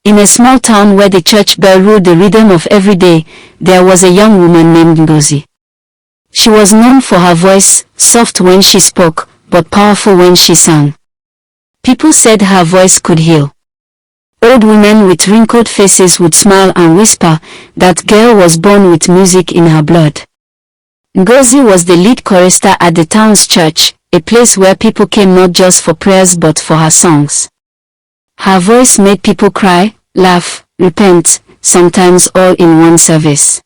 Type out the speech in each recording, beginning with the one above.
In a small town where the church bell ruled the rhythm of every day, there was a young woman named Ngozi. She was known for her voice, soft when she spoke, but powerful when she sang. People said her voice could heal. Old women with wrinkled faces would smile and whisper, that girl was born with music in her blood. Ngozi was the lead chorister at the town's church, a place where people came not just for prayers but for her songs. Her voice made people cry, laugh, repent, sometimes all in one service.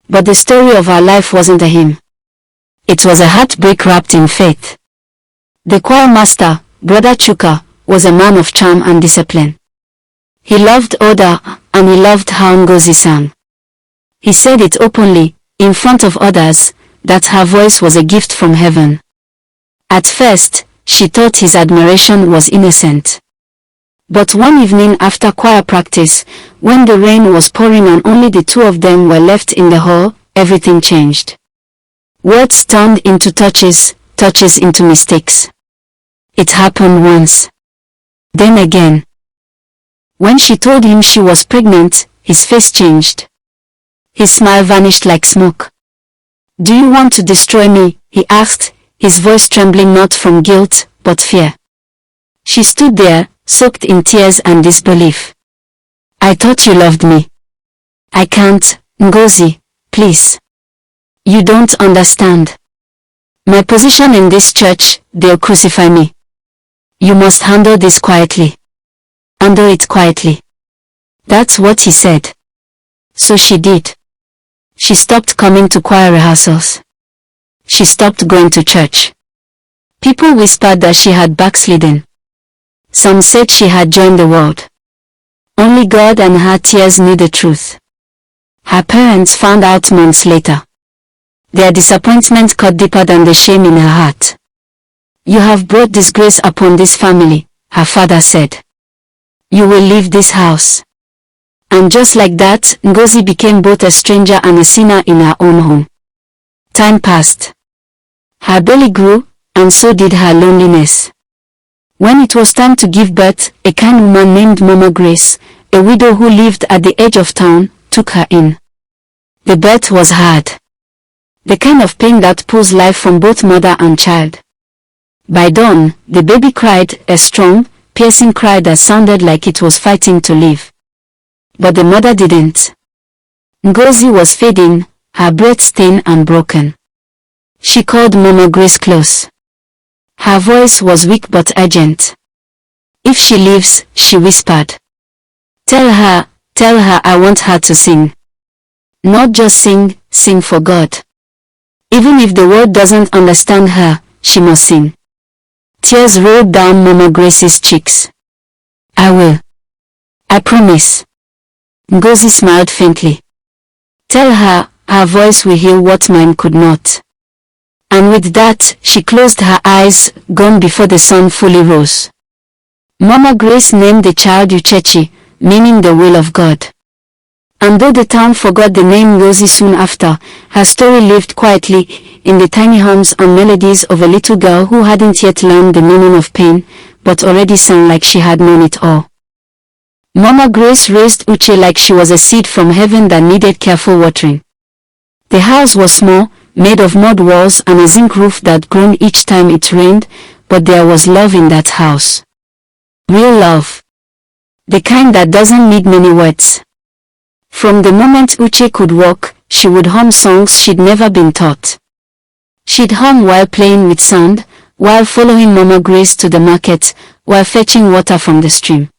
But the story of her life wasn't a hymn. It was a heartbreak wrapped in faith. The choir master, Brother Chuka, was a man of charm and discipline. He loved order, and he loved how Ngozi sang. He said it openly, in front of others, that her voice was a gift from heaven. At first, she thought his admiration was innocent. But one evening after choir practice, when the rain was pouring and only the two of them were left in the hall, everything changed. Words turned into touches, touches into mistakes. It happened once. Then again. When she told him she was pregnant, his face changed. His smile vanished like smoke. "Do you want to destroy me?" he asked, his voice trembling not from guilt, but fear. She stood there, soaked in tears and disbelief. "I thought you loved me." "I can't, Ngozi, please. You don't understand. My position in this church, they'll crucify me. You must handle this quietly. Handle it quietly." That's what he said. So she did. She stopped coming to choir rehearsals. She stopped going to church. People whispered that she had backslidden. Some said she had joined the world. Only God and her tears knew the truth. Her parents found out months later. Their disappointment cut deeper than the shame in her heart. "You have brought disgrace upon this family," her father said. "You will leave this house." And just like that, Ngozi became both a stranger and a sinner in her own home. Time passed. Her belly grew, and so did her loneliness. When it was time to give birth, a kind woman named Mama Grace, a widow who lived at the edge of town, took her in. The birth was hard. The kind of pain that pulls life from both mother and child. By dawn, the baby cried, a strong, piercing cry that sounded like it was fighting to live. But the mother didn't. Ngozi was fading, her breath stained and broken. She called Mama Grace close. Her voice was weak but urgent. "If she lives," she whispered. Tell her I want her to sing. Not just sing, sing for God. Even if the world doesn't understand her, she must sing." Tears rolled down Mama Grace's cheeks. "I will. I promise." Ngozi smiled faintly. "Tell her, her voice will heal what mine could not." And with that, she closed her eyes, gone before the sun fully rose. Mama Grace named the child Uche, meaning the will of God. And though the town forgot the name Ngozi soon after, her story lived quietly, in the tiny hums and melodies of a little girl who hadn't yet learned the meaning of pain, but already sang like she had known it all. Mama Grace raised Uche like she was a seed from heaven that needed careful watering. The house was small, made of mud walls and a zinc roof that groaned each time it rained, but there was love in that house. Real love. The kind that doesn't need many words. From the moment Uche could walk, she would hum songs she'd never been taught. She'd hum while playing with sand, while following Mama Grace to the market, while fetching water from the stream.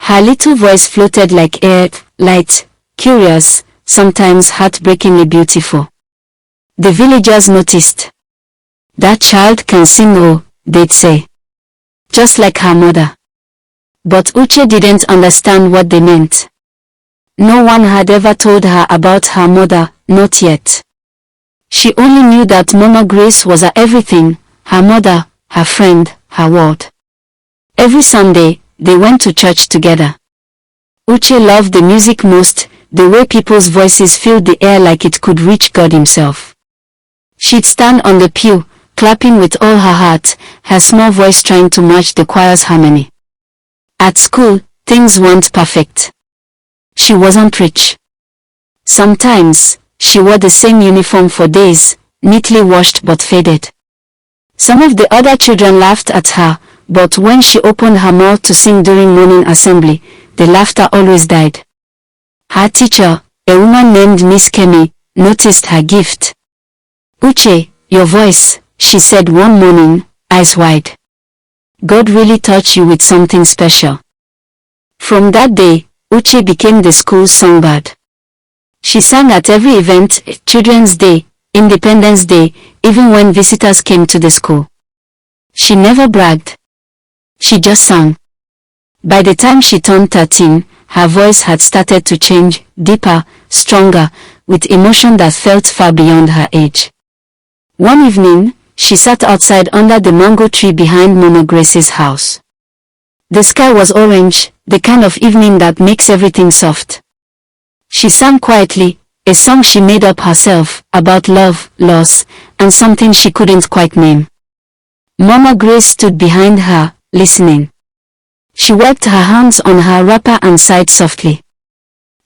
Her little voice floated like air, light, curious, sometimes heartbreakingly beautiful. The villagers noticed. "That child can sing, oh," they'd say. Just like her mother. But Uche didn't understand what they meant. No one had ever told her about her mother, not yet. She only knew that Mama Grace was her everything, her mother, her friend, her world. Every Sunday, they went to church together. Uche loved the music most, the way people's voices filled the air like it could reach God himself. She'd stand on the pew, clapping with all her heart, her small voice trying to match the choir's harmony. At school, Things weren't perfect. She wasn't rich. Sometimes, she wore the same uniform for days, neatly washed but faded. Some of the other children laughed at her, but when she opened her mouth to sing during morning assembly, the laughter always died. Her teacher, a woman named Miss Kemi, noticed her gift. "Uche, your voice," she said one morning, eyes wide. "God really touched you with something special." From that day, Uche became the school's songbird. She sang at every event, Children's Day, Independence Day, even when visitors came to the school. She never bragged. She just sang. By the time she turned 13, her voice had started to change, deeper, stronger, with emotion that felt far beyond her age. One evening, she sat outside under the mango tree behind Mama Grace's house. The sky was orange, the kind of evening that makes everything soft. She sang quietly, a song she made up herself, about love, loss, and something she couldn't quite name. Mama Grace stood behind her, listening. She wiped her hands on her wrapper and sighed softly.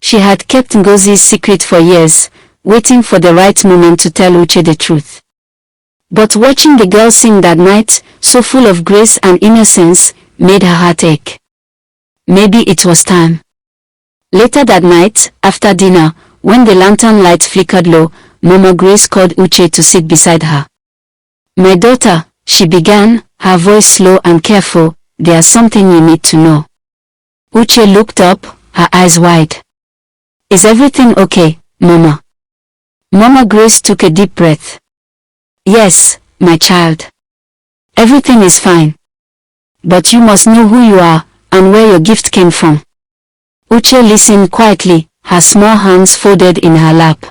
She had kept Ngozi's secret for years, waiting for the right moment to tell Uche the truth. But watching the girl sing that night, so full of grace and innocence, made her heart ache. Maybe it was time. Later that night, after dinner, when the lantern light flickered low, Mama Grace called Uche to sit beside her. "My daughter," she began, her voice slow and careful, "there's something you need to know." Uche looked up, her eyes wide. "Is everything okay, Mama?" Mama Grace took a deep breath. "Yes, my child. Everything is fine. But you must know who you are, and where your gift came from." Uche listened quietly, her small hands folded in her lap.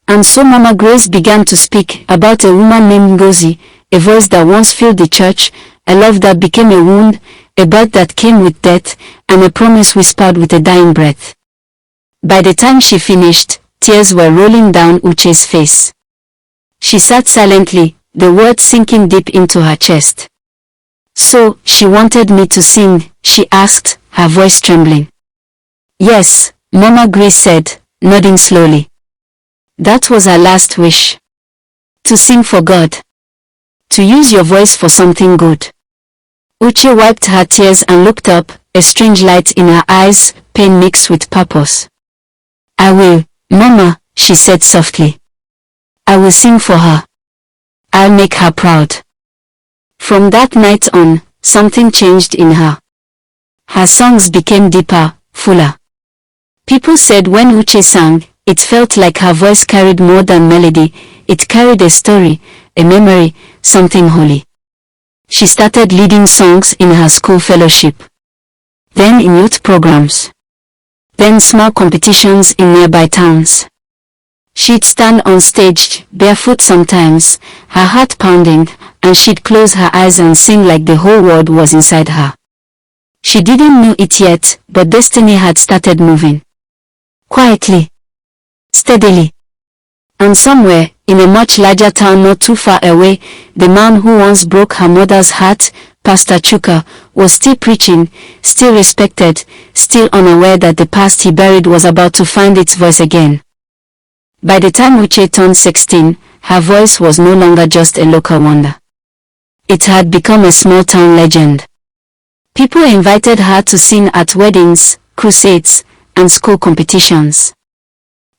And so Mama Grace began to speak about a woman named Ngozi, a voice that once filled the church, a love that became a wound, a birth that came with death, and a promise whispered with a dying breath. By the time she finished, tears were rolling down Uche's face. She sat silently, the words sinking deep into her chest. "So, she wanted me to sing?" she asked, her voice trembling. "Yes," Mama Grace said, nodding slowly. "That was her last wish. To sing for God. To use your voice for something good." Uche wiped her tears and looked up, a strange light in her eyes, pain mixed with purpose. "I will, Mama," she said softly. "I will sing for her. I'll make her proud." From that night on, something changed in her. Her songs became deeper, fuller. People said when Uche sang, it felt like her voice carried more than melody, it carried a story, a memory, something holy. She started leading songs in her school fellowship. Then in youth programs. Then small competitions in nearby towns. She'd stand on stage, barefoot sometimes, her heart pounding, and she'd close her eyes and sing like the whole world was inside her. She didn't know it yet, but destiny had started moving. Quietly. Steadily. And somewhere, in a much larger town not too far away, the man who once broke her mother's heart, Pastor Chuka, was still preaching, still respected, still unaware that the past he buried was about to find its voice again. By the time Uche turned 16, her voice was no longer just a local wonder. It had become a small-town legend. People invited her to sing at weddings, crusades, and school competitions.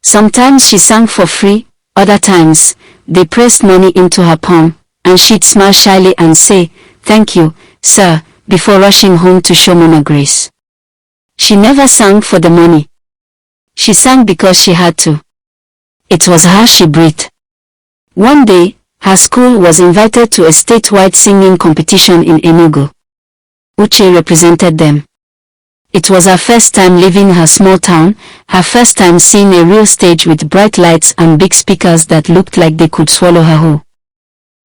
Sometimes she sang for free, other times, they pressed money into her palm, and she'd smile shyly and say, "Thank you, sir," before rushing home to show Mama Grace. She never sang for the money. She sang because she had to. It was her she breathed. One day, her school was invited to a statewide singing competition in Enugu. Uche represented them. It was her first time leaving her small town, her first time seeing a real stage with bright lights and big speakers that looked like they could swallow her whole.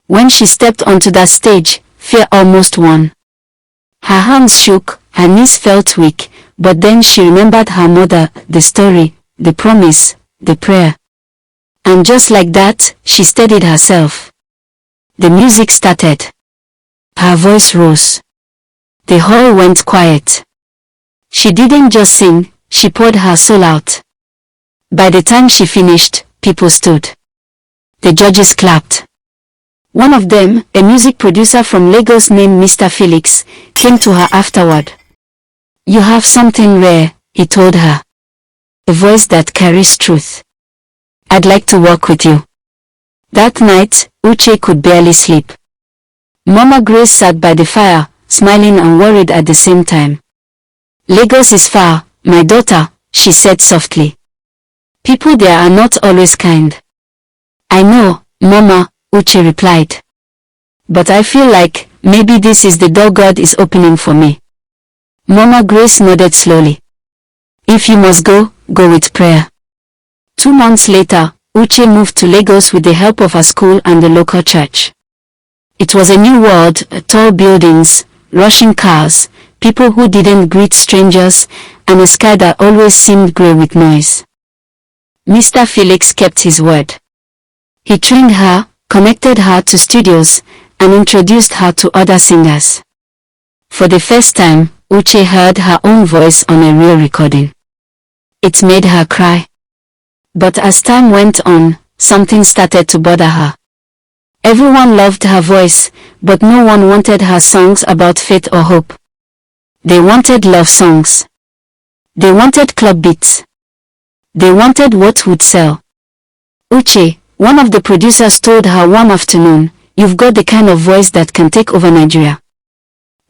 When she stepped onto that stage, fear almost won. Her hands shook, her knees felt weak, but then she remembered her mother, the story, the promise, the prayer. And just like that, she steadied herself. The music started. Her voice rose. The hall went quiet. She didn't just sing, she poured her soul out. By the time she finished, people stood. The judges clapped. One of them, a music producer from Lagos named Mr. Felix, came to her afterward. "You have something rare," he told her. "A voice that carries truth. I'd like to work with you." That night, Uche could barely sleep. Mama Grace sat by the fire, smiling and worried at the same time. "Lagos is far, my daughter," she said softly. "People there are not always kind." "I know, Mama," Uche replied. "But I feel like, maybe this is the door God is opening for me." Mama Grace nodded slowly. "If you must go, go with prayer." 2 months later, Uche moved to Lagos with the help of her school and the local church. It was a new world, tall buildings, rushing cars, people who didn't greet strangers, and a sky that always seemed grey with noise. Mr. Felix kept his word. He trained her, connected her to studios, and introduced her to other singers. For the first time, Uche heard her own voice on a real recording. It made her cry. But as time went on, something started to bother her. Everyone loved her voice, but no one wanted her songs about faith or hope. They wanted love songs. They wanted club beats. They wanted what would sell. Uche, one of the producers, told her one afternoon, "You've got the kind of voice that can take over Nigeria.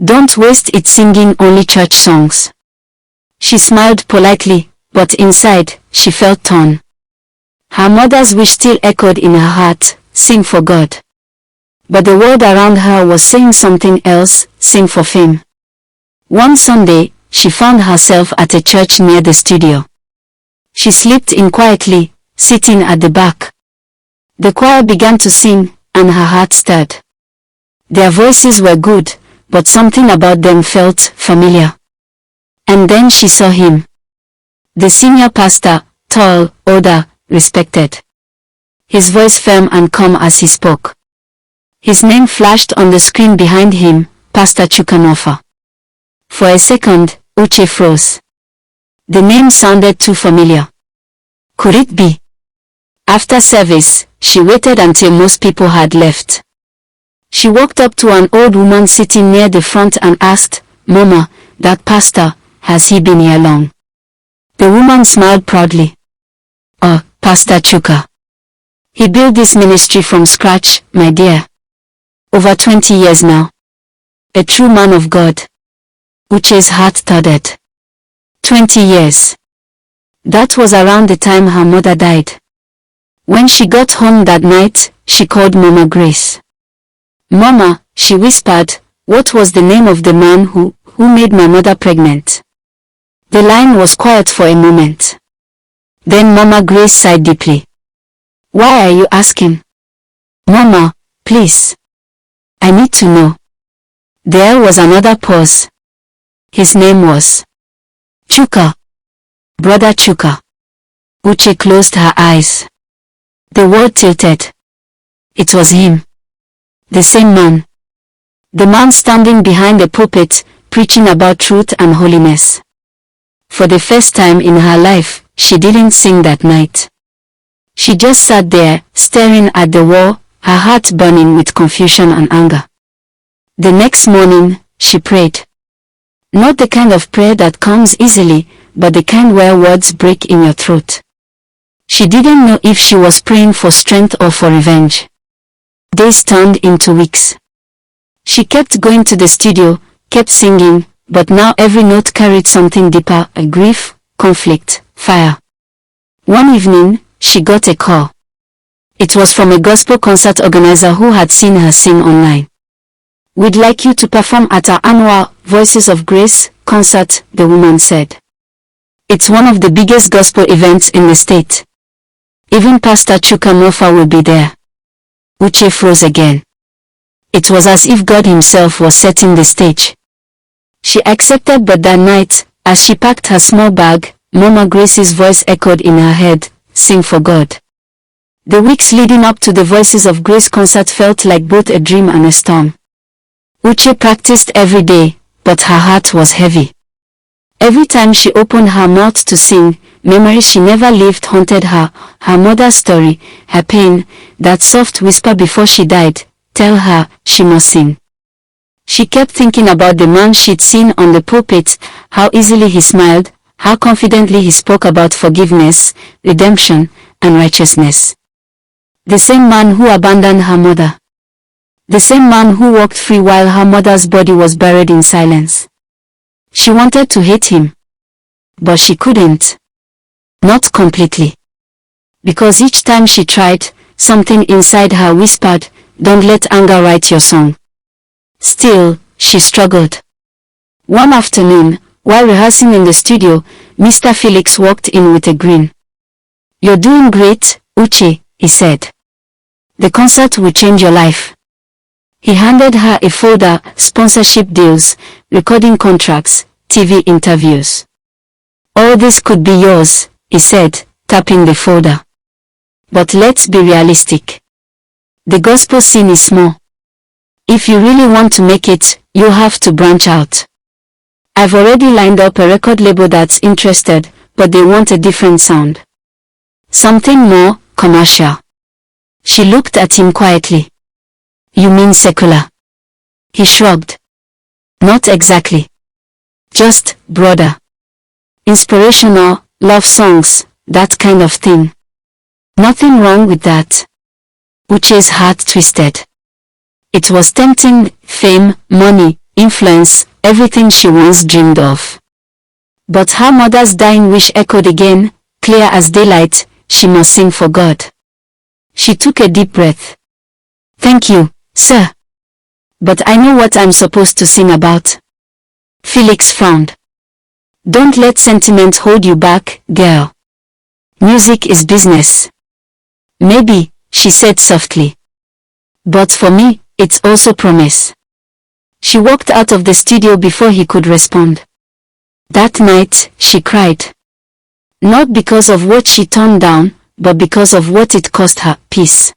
Don't waste it singing only church songs." She smiled politely, but inside, she felt torn. Her mother's wish still echoed in her heart, "Sing for God." But the world around her was saying something else, "Sing for fame." One Sunday, she found herself at a church near the studio. She slipped in quietly, sitting at the back. The choir began to sing, and her heart stirred. Their voices were good, but something about them felt familiar. And then she saw him. The senior pastor, tall, older, respected. His voice firm and calm as he spoke. His name flashed on the screen behind him, Pastor Chukwunofa. For a second, Uche froze. The name sounded too familiar. Could it be? After service, she waited until most people had left. She walked up to an old woman sitting near the front and asked, "Mama, that pastor, has he been here long?" The woman smiled proudly. "Oh, Pastor Chuka. He built this ministry from scratch, my dear. Over 20 years now. A true man of God." Uche's heart thudded. 20 years. That was around the time her mother died. When she got home that night, she called Mama Grace. "Mama," she whispered, "what was the name of the man who made my mother pregnant?" The line was quiet for a moment. Then Mama Grace sighed deeply. "Why are you asking?" "Mama, please. I need to know." There was another pause. His name was Chuka. Brother Chuka. Uche closed her eyes. The world tilted. It was him. The same man. The man standing behind the pulpit, preaching about truth and holiness. For the first time in her life, she didn't sing that night. She just sat there, staring at the wall, her heart burning with confusion and anger. The next morning, she prayed. Not the kind of prayer that comes easily, but the kind where words break in your throat. She didn't know if she was praying for strength or for revenge. Days turned into weeks. She kept going to the studio, kept singing, but now every note carried something deeper, a grief, conflict, fire. One evening, she got a call. It was from a gospel concert organizer who had seen her sing online. "We'd like you to perform at our annual Voices of Grace concert," the woman said. "It's one of the biggest gospel events in the state. Even Pastor Chukwunofa will be there." Uche froze again. It was as if God himself was setting the stage. She accepted, but that night, as she packed her small bag, Mama Grace's voice echoed in her head, "Sing for God." The weeks leading up to the Voices of Grace concert felt like both a dream and a storm. Uche practiced every day, but her heart was heavy. Every time she opened her mouth to sing, memories she never lived haunted her, her mother's story, her pain, that soft whisper before she died, tell her, she must sing. She kept thinking about the man she'd seen on the pulpit, how easily he smiled, how confidently he spoke about forgiveness, redemption, and righteousness. The same man who abandoned her mother. The same man who walked free while her mother's body was buried in silence. She wanted to hate him. But she couldn't. Not completely. Because each time she tried, something inside her whispered, "Don't let anger write your song." Still, she struggled. One afternoon, while rehearsing in the studio, Mr. Felix walked in with a grin. "You're doing great, Uche," he said. "The concert will change your life." He handed her a folder, sponsorship deals, recording contracts, TV interviews. "All this could be yours," he said, tapping the folder. "But let's be realistic. The gospel scene is small. If you really want to make it, you'll have to branch out. I've already lined up a record label that's interested, but they want a different sound. Something more commercial." She looked at him quietly. "You mean secular?" He shrugged. "Not exactly. Just broader. Inspirational, love songs, that kind of thing." Nothing wrong with that. Uche's heart twisted. It was tempting, fame, money, influence, everything she once dreamed of. But her mother's dying wish echoed again, clear as daylight, she must sing for God. She took a deep breath. "Thank you, sir. But I know what I'm supposed to sing about." Felix frowned. "Don't let sentiment hold you back, girl. Music is business." "Maybe," she said softly. "But for me, it's also promise." She walked out of the studio before he could respond. That night, she cried. Not because of what she turned down, but because of what it cost her, peace.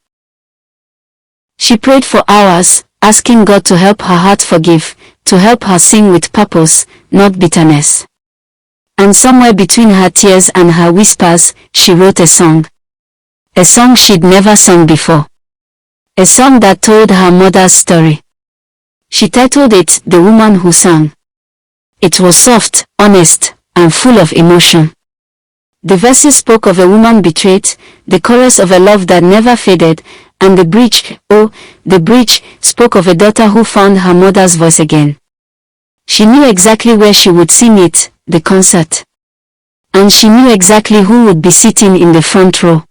She prayed for hours, asking God to help her heart forgive, to help her sing with purpose, not bitterness. And somewhere between her tears and her whispers, she wrote a song. A song she'd never sung before. A song that told her mother's story. She titled it "The Woman Who Sang." It was soft, honest, and full of emotion. The verses spoke of a woman betrayed, the chorus of a love that never faded, and the bridge, oh, the bridge, spoke of a daughter who found her mother's voice again. She knew exactly where she would sing it, the concert. And she knew exactly who would be sitting in the front row.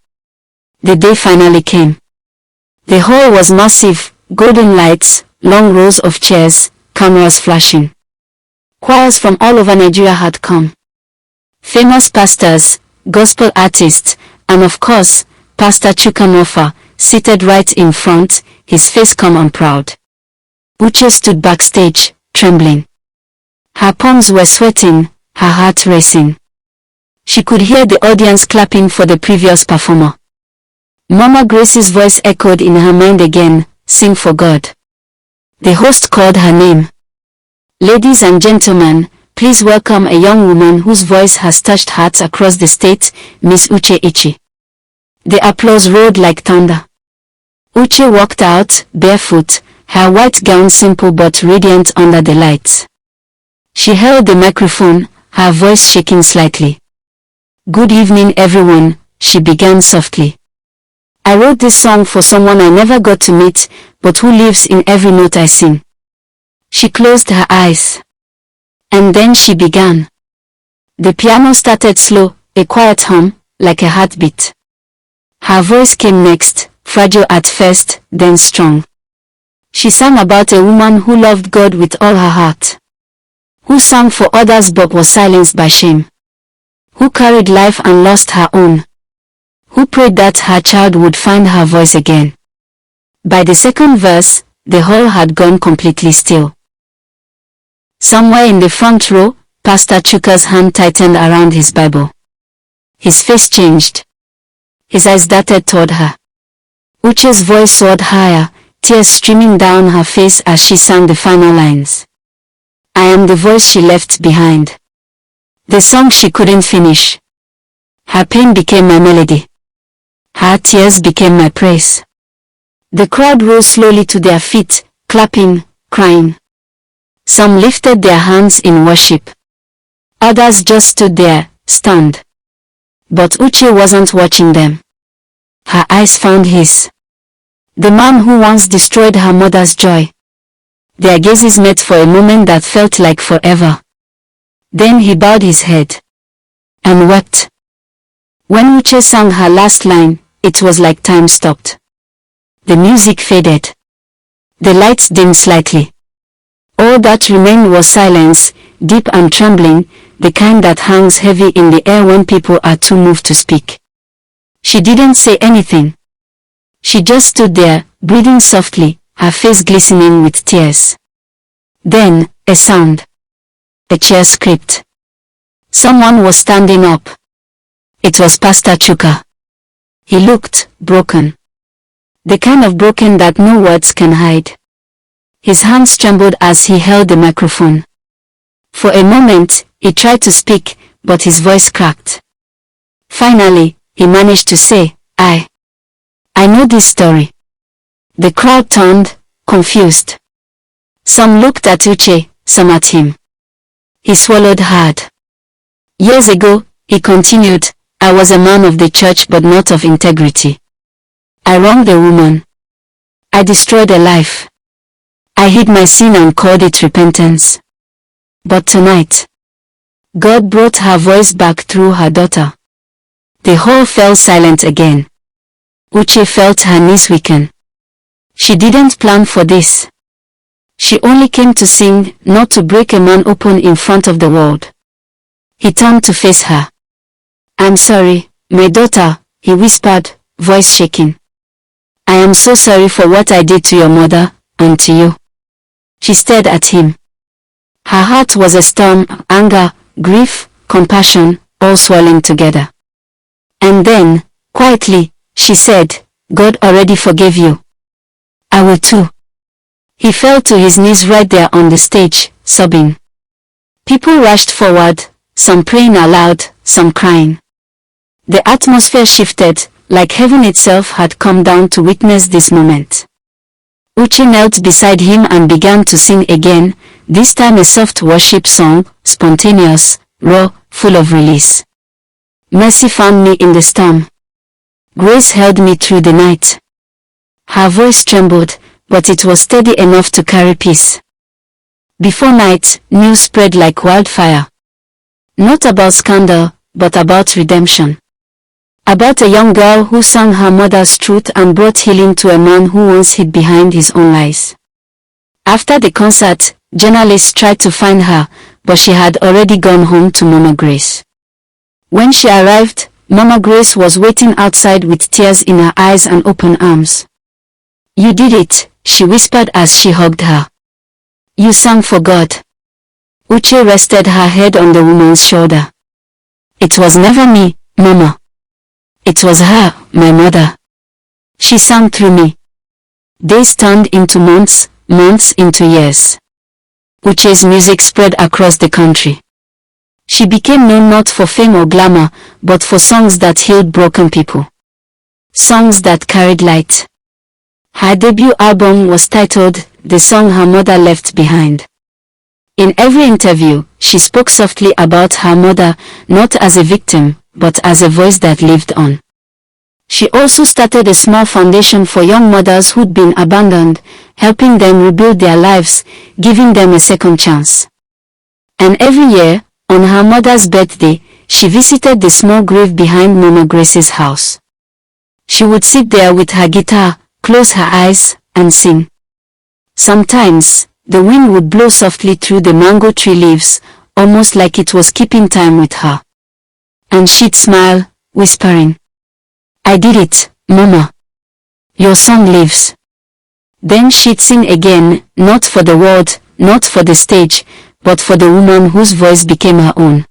The day finally came. The hall was massive, golden lights, long rows of chairs, cameras flashing. Choirs from all over Nigeria had come. Famous pastors, gospel artists, and of course, Pastor Chukwuemeka, seated right in front, his face calm and proud. Uche stood backstage, trembling. Her palms were sweating, her heart racing. She could hear the audience clapping for the previous performer. Mama Grace's voice echoed in her mind again, "Sing for God." The host called her name. "Ladies and gentlemen, please welcome a young woman whose voice has touched hearts across the state, Miss Uche." The applause roared like thunder. Uche walked out, barefoot, her white gown simple but radiant under the lights. She held the microphone, her voice shaking slightly. "Good evening everyone," she began softly. "I wrote this song for someone I never got to meet, but who lives in every note I sing." She closed her eyes. And then she began. The piano started slow, a quiet hum, like a heartbeat. Her voice came next, fragile at first, then strong. She sang about a woman who loved God with all her heart. Who sang for others but was silenced by shame. Who carried life and lost her own. Who prayed that her child would find her voice again. By the second verse, the hall had gone completely still. Somewhere in the front row, Pastor Chuka's hand tightened around his Bible. His face changed. His eyes darted toward her. Uche's voice soared higher, tears streaming down her face as she sang the final lines. "I am the voice she left behind. The song she couldn't finish. Her pain became my melody. Her tears became my praise. The crowd rose slowly to their feet, clapping, crying. Some lifted their hands in worship. Others just stood there, stunned. But Uche wasn't watching them. Her eyes found his. The man who once destroyed her mother's joy. Their gazes met for a moment that felt like forever. Then he bowed his head. And wept. When Uche sang her last line, it was like time stopped. The music faded. The lights dimmed slightly. All that remained was silence, deep and trembling, the kind that hangs heavy in the air when people are too moved to speak. She didn't say anything. She just stood there, breathing softly, her face glistening with tears. Then, a sound. A chair scraped. Someone was standing up. It was Pastor Chuka. He looked broken. The kind of broken that no words can hide. His hands trembled as he held the microphone. For a moment, he tried to speak, but his voice cracked. Finally, he managed to say, I know this story. The crowd turned, confused. Some looked at Uche, some at him. He swallowed hard. Years ago, he continued, I was a man of the church but not of integrity. I wronged a woman. I destroyed a life. I hid my sin and called it repentance. But tonight, God brought her voice back through her daughter. The hall fell silent again. Uche felt her knees weaken. She didn't plan for this. She only came to sing, not to break a man open in front of the world. He turned to face her. I'm sorry, my daughter, he whispered, voice shaking. I am so sorry for what I did to your mother, and to you. She stared at him. Her heart was a storm, anger, grief, compassion, all swirling together. And then, quietly, she said, God already forgave you. I will too. He fell to his knees right there on the stage, sobbing. People rushed forward, some praying aloud, some crying. The atmosphere shifted, like heaven itself had come down to witness this moment. Uche knelt beside him and began to sing again, this time a soft worship song, spontaneous, raw, full of release. Mercy found me in the storm. Grace held me through the night. Her voice trembled, but it was steady enough to carry peace. Before night, news spread like wildfire. Not about scandal, but about redemption. About a young girl who sang her mother's truth and brought healing to a man who once hid behind his own lies. After the concert, journalists tried to find her, but she had already gone home to Mama Grace. When she arrived, Mama Grace was waiting outside with tears in her eyes and open arms. You did it, she whispered as she hugged her. You sang for God. Uche rested her head on the woman's shoulder. It was never me, Mama. It was her, my mother. She sang through me. Days turned into months, months into years. Uche's music spread across the country. She became known not for fame or glamour, but for songs that healed broken people. Songs that carried light. Her debut album was titled, The Song Her Mother Left Behind. In every interview, she spoke softly about her mother, not as a victim, but as a voice that lived on. She also started a small foundation for young mothers who'd been abandoned, helping them rebuild their lives, giving them a second chance. And every year, on her mother's birthday, she visited the small grave behind Mama Grace's house. She would sit there with her guitar, close her eyes, and sing. Sometimes, the wind would blow softly through the mango tree leaves, almost like it was keeping time with her. And she'd smile, whispering, I did it, Mama. Your song lives. Then she'd sing again, not for the world, not for the stage, but for the woman whose voice became her own.